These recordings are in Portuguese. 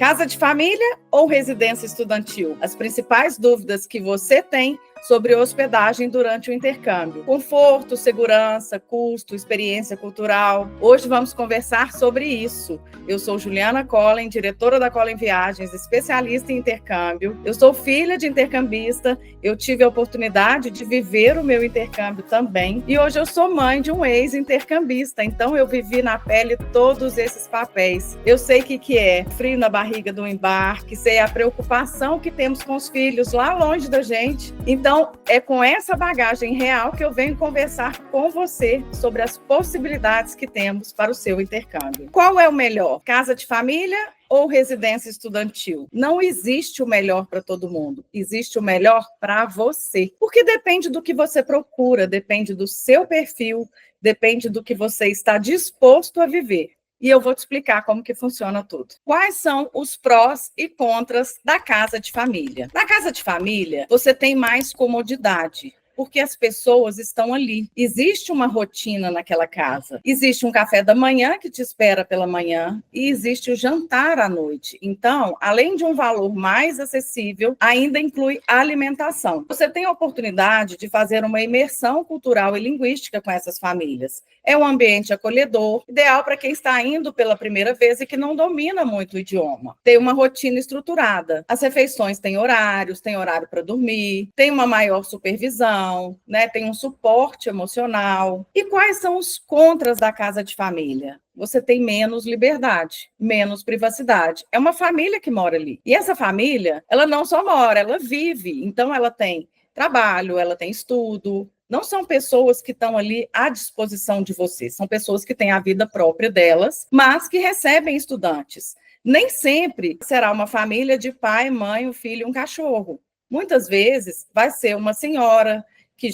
Casa de família ou residência estudantil? As principais dúvidas que você tem sobre hospedagem durante o intercâmbio. Conforto, segurança, custo, experiência cultural. Hoje vamos conversar sobre isso. Eu sou Juliana Collen, diretora da Collen Viagens, especialista em intercâmbio. Eu sou filha de intercambista, eu tive a oportunidade de viver o meu intercâmbio também. E hoje eu sou mãe de um ex-intercambista, então eu vivi na pele todos esses papéis. Eu sei o que é frio na barriga do embarque, sei a preocupação que temos com os filhos lá longe da gente. Então, é com essa bagagem real que eu venho conversar com você sobre as possibilidades que temos para o seu intercâmbio. Qual é o melhor? Casa de família ou residência estudantil? Não existe o melhor para todo mundo, existe o melhor para você. Porque depende do que você procura, depende do seu perfil, depende do que você está disposto a viver. E eu vou te explicar como que funciona tudo. Quais são os prós e contras da casa de família? Na casa de família, você tem mais comodidade, porque as pessoas estão ali. Existe uma rotina naquela casa. Existe um café da manhã que te espera pela manhã e existe o jantar à noite. Então, além de um valor mais acessível, ainda inclui a alimentação. Você tem a oportunidade de fazer uma imersão cultural e linguística com essas famílias. É um ambiente acolhedor, ideal para quem está indo pela primeira vez e que não domina muito o idioma. Tem uma rotina estruturada. As refeições têm horários, tem horário para dormir, tem uma maior supervisão, né? Tem um suporte emocional. E quais são os contras da casa de família? Você tem menos liberdade, menos privacidade. É uma família que mora ali. E essa família, ela não só mora, ela vive. Então, ela tem trabalho, ela tem estudo. Não são pessoas que estão ali à disposição de você. São pessoas que têm a vida própria delas, mas que recebem estudantes. Nem sempre será uma família de pai, mãe, um filho e um cachorro. Muitas vezes vai ser uma senhora que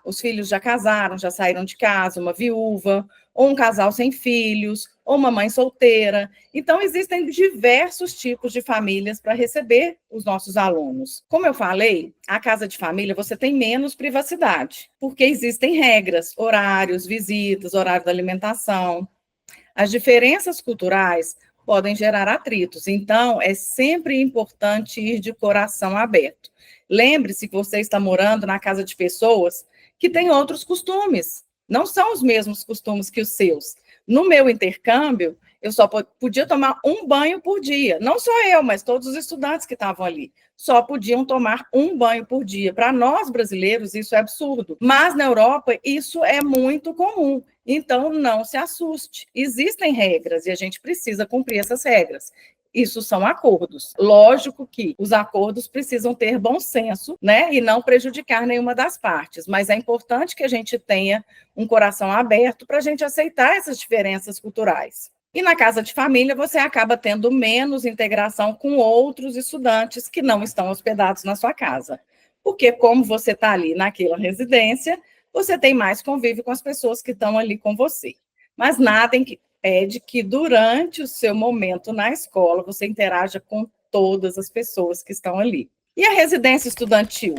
os filhos já casaram, já saíram de casa, uma viúva, ou um casal sem filhos, ou uma mãe solteira. Então, existem diversos tipos de famílias para receber os nossos alunos. Como eu falei, a casa de família você tem menos privacidade, porque existem regras, horários, visitas, horário da alimentação. As diferenças culturais podem gerar atritos, então é sempre importante ir de coração aberto. Lembre-se que você está morando na casa de pessoas que têm outros costumes, não são os mesmos costumes que os seus. No meu intercâmbio, eu só podia tomar um banho por dia, não só eu, mas todos os estudantes que estavam ali, só podiam tomar um banho por dia. Para nós brasileiros, isso é absurdo, mas na Europa, isso é muito comum. Então, não se assuste. Existem regras e a gente precisa cumprir essas regras. Isso são acordos. Lógico que os acordos precisam ter bom senso, né? E não prejudicar nenhuma das partes. Mas é importante que a gente tenha um coração aberto para a gente aceitar essas diferenças culturais. E na casa de família, você acaba tendo menos integração com outros estudantes que não estão hospedados na sua casa. Porque, como você está ali naquela residência, você tem mais convívio com as pessoas que estão ali com você. Mas nada impede que durante o seu momento na escola você interaja com todas as pessoas que estão ali. E a residência estudantil?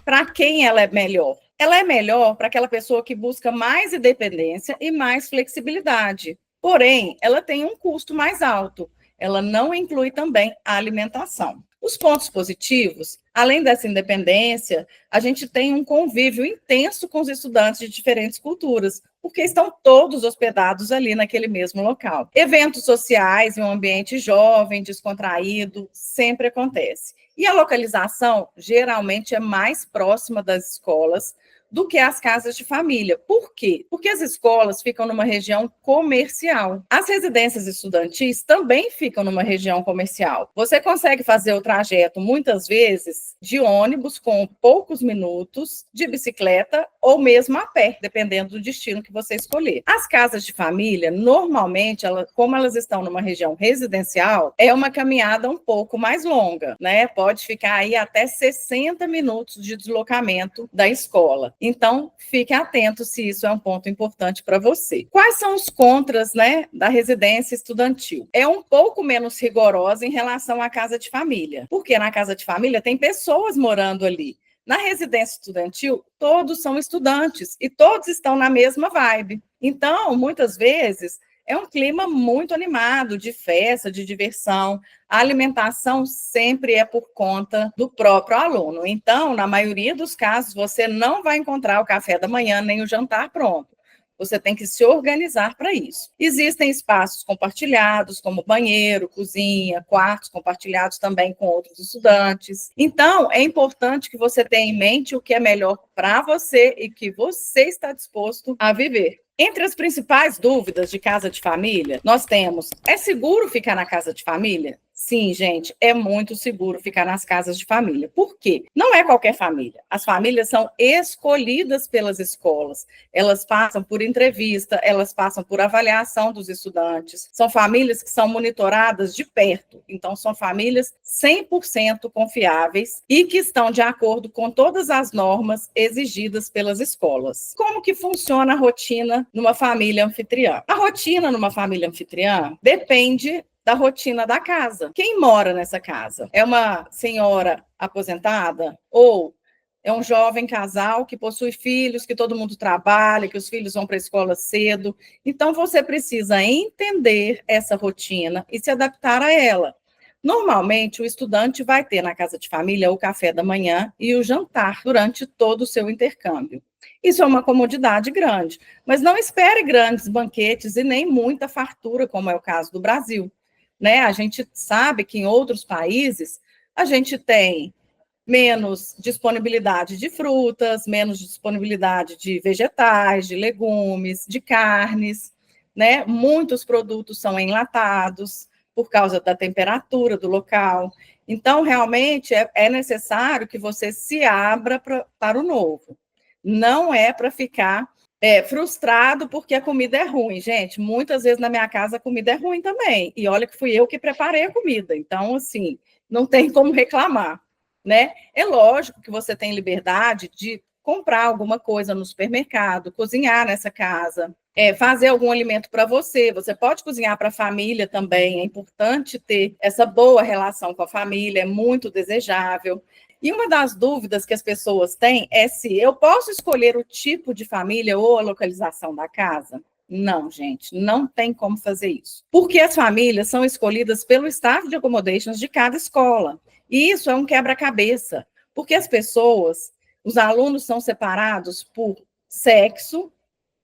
Para quem ela é melhor? Ela é melhor para aquela pessoa que busca mais independência e mais flexibilidade. Porém, ela tem um custo mais alto. Ela não inclui também a alimentação. Os pontos positivos, além dessa independência, a gente tem um convívio intenso com os estudantes de diferentes culturas, porque estão todos hospedados ali naquele mesmo local. Eventos sociais em um ambiente jovem, descontraído, sempre acontece. E a localização geralmente é mais próxima das escolas do que as casas de família. Por quê? Porque as escolas ficam numa região comercial. As residências estudantis também ficam numa região comercial. Você consegue fazer o trajeto, muitas vezes, de ônibus com poucos minutos, de bicicleta ou mesmo a pé, dependendo do destino que você escolher. As casas de família, normalmente, como elas estão numa região residencial, é uma caminhada um pouco mais longa, né? Pode ficar aí até 60 minutos de deslocamento da escola. Então, fique atento se isso é um ponto importante para você. Quais são os contras, né, da residência estudantil? É um pouco menos rigorosa em relação à casa de família, porque na casa de família tem pessoas morando ali. Na residência estudantil, todos são estudantes e todos estão na mesma vibe. Então, muitas vezes, é um clima muito animado, de festa, de diversão. A alimentação sempre é por conta do próprio aluno. Então, na maioria dos casos, você não vai encontrar o café da manhã nem o jantar pronto. Você tem que se organizar para isso. Existem espaços compartilhados, como banheiro, cozinha, quartos compartilhados também com outros estudantes. Então, é importante que você tenha em mente o que é melhor para você e que você está disposto a viver. Entre as principais dúvidas de casa de família, nós temos: é seguro ficar na casa de família? Sim, gente, é muito seguro ficar nas casas de família. Por quê? Não é qualquer família. As famílias são escolhidas pelas escolas. Elas passam por entrevista, elas passam por avaliação dos estudantes. São famílias que são monitoradas de perto. Então, são famílias 100% confiáveis e que estão de acordo com todas as normas exigidas pelas escolas. Como que funciona a rotina numa família anfitriã? A rotina numa família anfitriã depende da rotina da casa. Quem mora nessa casa? É uma senhora aposentada ou é um jovem casal que possui filhos, que todo mundo trabalha, que os filhos vão para a escola cedo? Então, você precisa entender essa rotina e se adaptar a ela. Normalmente, o estudante vai ter na casa de família o café da manhã e o jantar durante todo o seu intercâmbio. Isso é uma comodidade grande, mas não espere grandes banquetes e nem muita fartura, como é o caso do Brasil. Né? A gente sabe que em outros países a gente tem menos disponibilidade de frutas, menos disponibilidade de vegetais, de legumes, de carnes, né? Muitos produtos são enlatados por causa da temperatura do local. Então, realmente, é necessário que você se abra para o novo. Não é para ficar frustrado porque a comida é ruim. Gente, muitas vezes na minha casa a comida é ruim também. E olha que fui eu que preparei a comida. Então, assim, não tem como reclamar, né? É lógico que você tem liberdade de comprar alguma coisa no supermercado, cozinhar nessa casa, fazer algum alimento para você. Você pode cozinhar para a família também. É importante ter essa boa relação com a família, é muito desejável. E uma das dúvidas que as pessoas têm é se eu posso escolher o tipo de família ou a localização da casa. Não, gente, não tem como fazer isso. Porque as famílias são escolhidas pelo staff de accommodations de cada escola. E isso é um quebra-cabeça, porque as pessoas, os alunos são separados por sexo,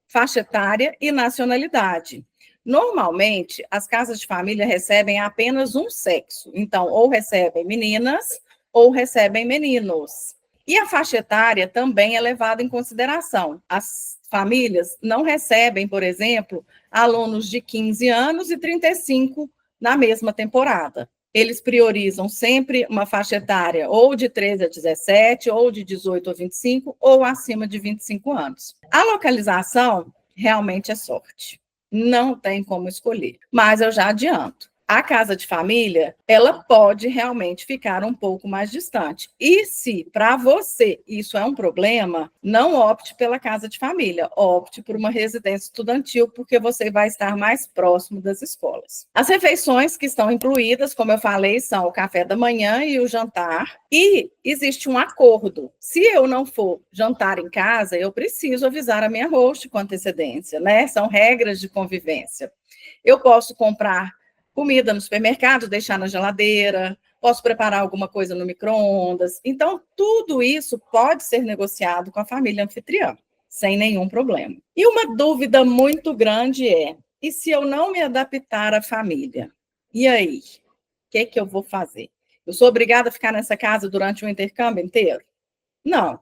faixa etária e nacionalidade. Normalmente, as casas de família recebem apenas um sexo. Então, ou recebem meninas ou recebem meninos. E a faixa etária também é levada em consideração. As famílias não recebem, por exemplo, alunos de 15 anos e 35 na mesma temporada. Eles priorizam sempre uma faixa etária ou de 13 a 17, ou de 18 a 25, ou acima de 25 anos. A localização realmente é sorte. Não tem como escolher. Mas eu já adianto. A casa de família, ela pode realmente ficar um pouco mais distante. E se para você isso é um problema, não opte pela casa de família, opte por uma residência estudantil, porque você vai estar mais próximo das escolas. As refeições que estão incluídas, como eu falei, são o café da manhã e o jantar. E existe um acordo. Se eu não for jantar em casa, eu preciso avisar a minha host com antecedência, né? São regras de convivência. Eu posso comprar comida no supermercado, deixar na geladeira, posso preparar alguma coisa no micro-ondas. Então, tudo isso pode ser negociado com a família anfitriã, sem nenhum problema. E uma dúvida muito grande é: e se eu não me adaptar à família? E aí? O que é que eu vou fazer? Eu sou obrigada a ficar nessa casa durante o intercâmbio inteiro? Não.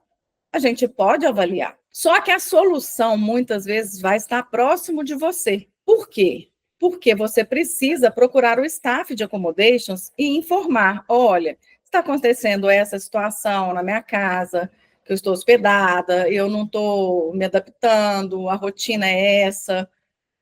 A gente pode avaliar. Só que a solução, muitas vezes, vai estar próximo de você. Por quê? Porque você precisa procurar o staff de accommodations e informar: olha, está acontecendo essa situação na minha casa, que eu estou hospedada, eu não estou me adaptando, a rotina é essa.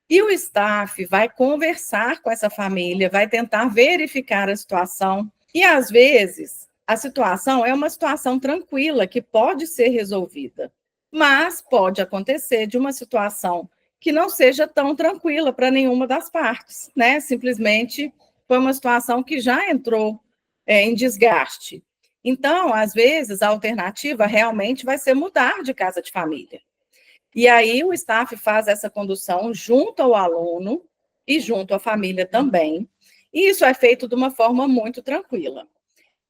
E o staff vai conversar com essa família, vai tentar verificar a situação. E, às vezes, a situação é uma situação tranquila, que pode ser resolvida. Mas pode acontecer de uma situação que não seja tão tranquila para nenhuma das partes, né? Simplesmente foi uma situação que já entrou em desgaste. Então, às vezes, a alternativa realmente vai ser mudar de casa de família. E aí o staff faz essa condução junto ao aluno, e junto à família também. E isso é feito de uma forma muito tranquila.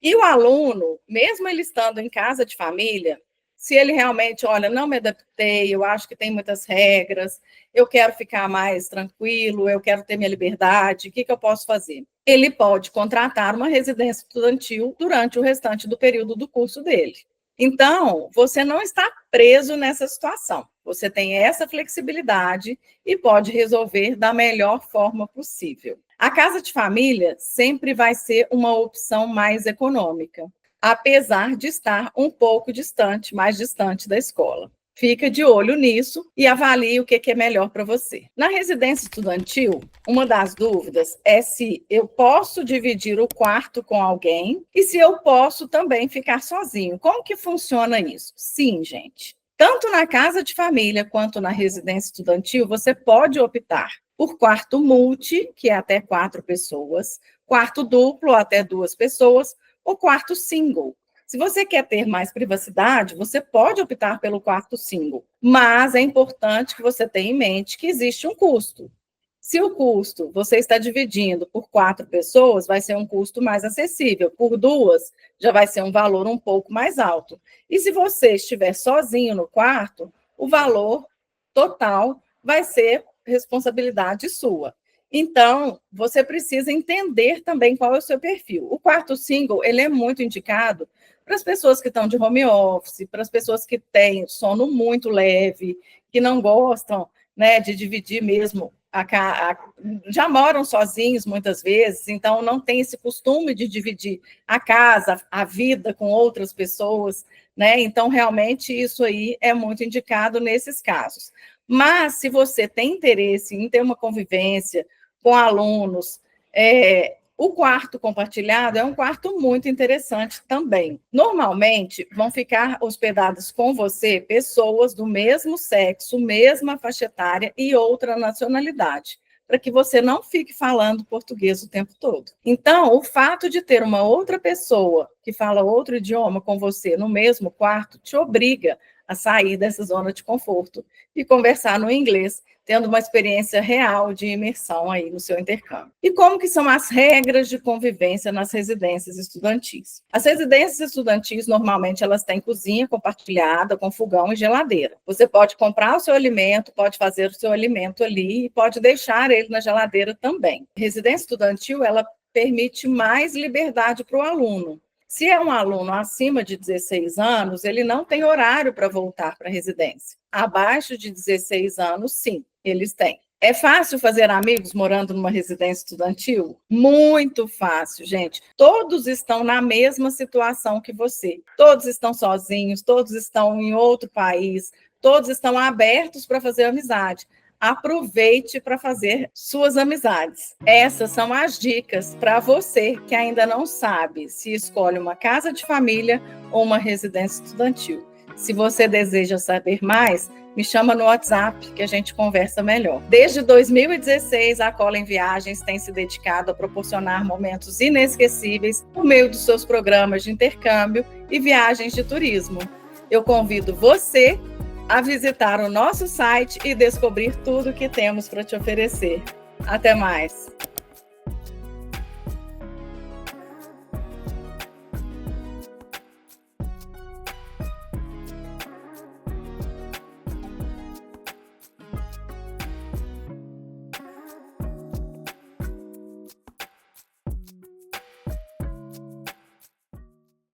E o aluno, mesmo ele estando em casa de família, se ele realmente, olha, não me adaptei, eu acho que tem muitas regras, eu quero ficar mais tranquilo, eu quero ter minha liberdade, o que eu posso fazer? Ele pode contratar uma residência estudantil durante o restante do período do curso dele. Então, você não está preso nessa situação. Você tem essa flexibilidade e pode resolver da melhor forma possível. A casa de família sempre vai ser uma opção mais econômica, apesar de estar um pouco distante, mais distante da escola. Fica de olho nisso e avalie o que é melhor para você. Na residência estudantil, uma das dúvidas é se eu posso dividir o quarto com alguém e se eu posso também ficar sozinho. Como que funciona isso? Sim, gente. Tanto na casa de família quanto na residência estudantil, você pode optar por quarto multi, que é até 4 pessoas, quarto duplo, até 2 pessoas, ou quarto single. Se você quer ter mais privacidade, você pode optar pelo quarto single, mas é importante que você tenha em mente que existe um custo. Se o custo você está dividindo por 4 pessoas, vai ser um custo mais acessível. Por 2, já vai ser um valor um pouco mais alto. E se você estiver sozinho no quarto, o valor total vai ser responsabilidade sua. Então, você precisa entender também qual é o seu perfil. O quarto single, ele é muito indicado para as pessoas que estão de home office, para as pessoas que têm sono muito leve, que não gostam, né, de dividir mesmo, já moram sozinhos muitas vezes, então não tem esse costume de dividir a casa, a vida com outras pessoas, né? Então, realmente, isso aí é muito indicado nesses casos. Mas, se você tem interesse em ter uma convivência com alunos, o quarto compartilhado é um quarto muito interessante também. Normalmente, vão ficar hospedadas com você pessoas do mesmo sexo, mesma faixa etária e outra nacionalidade, para que você não fique falando português o tempo todo. Então, o fato de ter uma outra pessoa que fala outro idioma com você no mesmo quarto te obriga a sair dessa zona de conforto e conversar no inglês, tendo uma experiência real de imersão aí no seu intercâmbio. E como que são as regras de convivência nas residências estudantis? As residências estudantis, normalmente, elas têm cozinha compartilhada com fogão e geladeira. Você pode comprar o seu alimento, pode fazer o seu alimento ali e pode deixar ele na geladeira também. A residência estudantil, ela permite mais liberdade para o aluno. Se é um aluno acima de 16 anos, ele não tem horário para voltar para a residência. Abaixo de 16 anos, sim, eles têm. É fácil fazer amigos morando numa residência estudantil? Muito fácil, gente. Todos estão na mesma situação que você. Todos estão sozinhos, todos estão em outro país, todos estão abertos para fazer amizade. Aproveite para fazer suas amizades. Essas são as dicas para você que ainda não sabe se escolhe uma casa de família ou uma residência estudantil. Se você deseja saber mais, me chama no WhatsApp que a gente conversa melhor. Desde 2016, a Colin Viagens tem se dedicado a proporcionar momentos inesquecíveis por meio dos seus programas de intercâmbio e viagens de turismo. Eu convido você a visitar o nosso site e descobrir tudo o que temos para te oferecer. Até mais!